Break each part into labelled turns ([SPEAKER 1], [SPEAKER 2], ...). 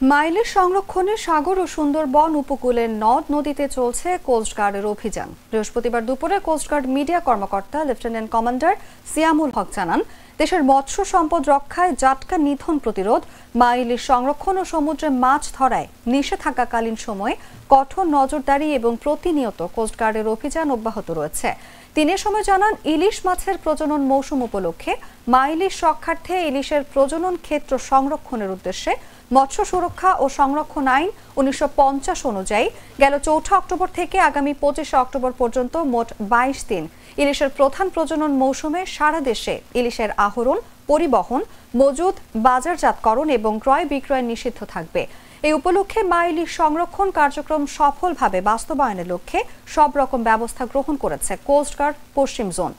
[SPEAKER 1] মাইলের সংরক্ষণে সাগর ও সুন্দরবন উপকূলের নদ নদীতে চলছে কোস্টগার্ডের অভিযান। বৃহস্পতিবার দুপুরে কোস্টগার্ড মিডিয়া কর্মকর্তা লেফটেন্যান্ট কমান্ডার সিয়ামুল হক জানান, দেশের মৎস্য সম্পদ রক্ষায় জাটকা নিধন প্রতিরোধ, মাইলের সংরক্ষণ ও সমুদ্রে মাছ ধরায় নিষেধাজ্ঞাকালীন সময়ে কঠোর নজরদারি এবং প্রতিনিয়ত কোস্টগার্ডের অভিযান অব্যাহত রয়েছে। তিনি এ সময় জানান, ইলিশ মাছের প্রজনন মৌসুম উপলক্ষে মাইলিশ রক্ষার্থে ইলিশের প্রজনন ক্ষেত্র সংরক্ষণের উদ্দেশ্যে মৎস্য সুরক্ষা ও সংরক্ষণ আইন 1950 অনুযায়ী গেল 4 অক্টোবর থেকে আগামী 25 অক্টোবর পর্যন্ত মোট 22 দিন ইলিশের প্রধান প্রজনন মৌসুমে সারা দেশে ইলিশের আহরণ, পরিবহন, মজুদ, বাজারজাতকরণ এবং ক্রয় বিক্রয় নিষিদ্ধ থাকবে। এই উপলক্ষে মাইলিশ সংরক্ষণ কার্যক্রম সফলভাবে বাস্তবায়নের লক্ষ্যে সব রকম ব্যবস্থা গ্রহণ করেছে কোস্টগার্ড পশ্চিম জোন।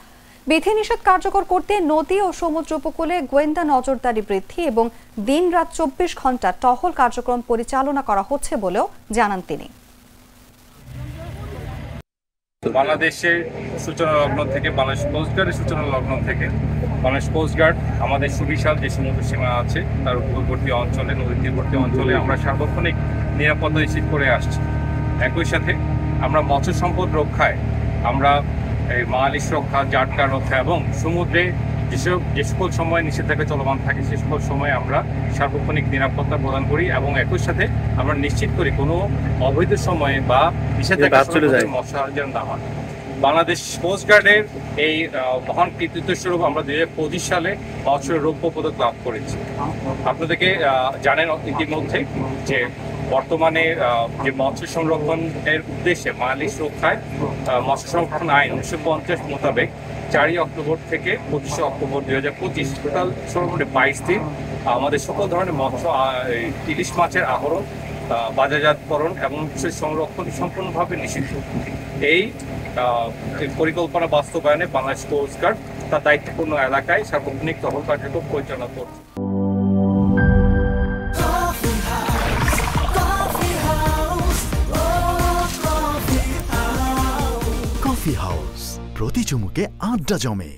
[SPEAKER 1] বিধিনিষেধ কার্যকর করতে নদী ও সমুদ্র উপকূলে গোয়েন্দা নজরদারি বৃদ্ধি এবং দিন-রাত 24 ঘন্টা টহল কার্যক্রম পরিচালনা করা হচ্ছে বলেও জানান তিনি।
[SPEAKER 2] বাংলাদেশের সূচনা লগ্ন থেকে, বাংলাদেশ কোস্টগার্ডের সূচনা লগ্ন থেকে বাংলাদেশ কোস্টগার্ড আমাদের সুবিশাল যে সমুদ্র সীমা আছে তার উপকূলবর্তী অঞ্চলে, নদীর তীরবর্তী অঞ্চলে আমরা সার্বক্ষণিক নিরাপত্তা নিশ্চিত করে আসছি। একই সাথে আমরা মৎস্য সম্পদ রক্ষায় আমরা মাইলিশ রক্ষা, জাটকা রক্ষা এবং সমুদ্রে যে সকল সময় নিষেধাজ্ঞা চলমান থাকে সে সকল সময় আমরা সার্বক্ষণিক নিরাপত্তা প্রদান করি এবং একই সাথে আমরা নিশ্চিত করি কোনো অবৈধ সময়ে বা নিষেধাজ্ঞা মৎস্য যেন না হয়। বাংলাদেশ কোস্টগার্ডের এই মহান কৃতিত্ব স্বরূপ আমরা 2025 সালে মৎস্য রৌপ্য পদক লাভ করেছি। আপনাদেরকে জানেন ইতিমধ্যে যে বর্তমানে যে মৎস্য সংরক্ষণের উদ্দেশ্যে মাইলিশ রক্ষায় মৎস্য সংরক্ষণ আইন 1950 মোতাবেক 4 অক্টোবর থেকে 25 অক্টোবর 2025 টোটাল সর্বোচ্চ 22 দিন আমাদের সকল ধরনের মৎস্য ইলিশ মাছের আহরণ, বাজারজাতকরণ এবং সংরক্ষণ সম্পূর্ণভাবে নিষিদ্ধ। এই পরিকল্পনা বাস্তবায়নে বাংলাদেশ কোস্টগার্ড তার দায়িত্বপূর্ণ এলাকায় সার্বক্ষণিক টহল কার্যক্রম পরিচালনা করছে।
[SPEAKER 3] কফি হাউস, প্রতি চুমুকে আড্ডা জমে।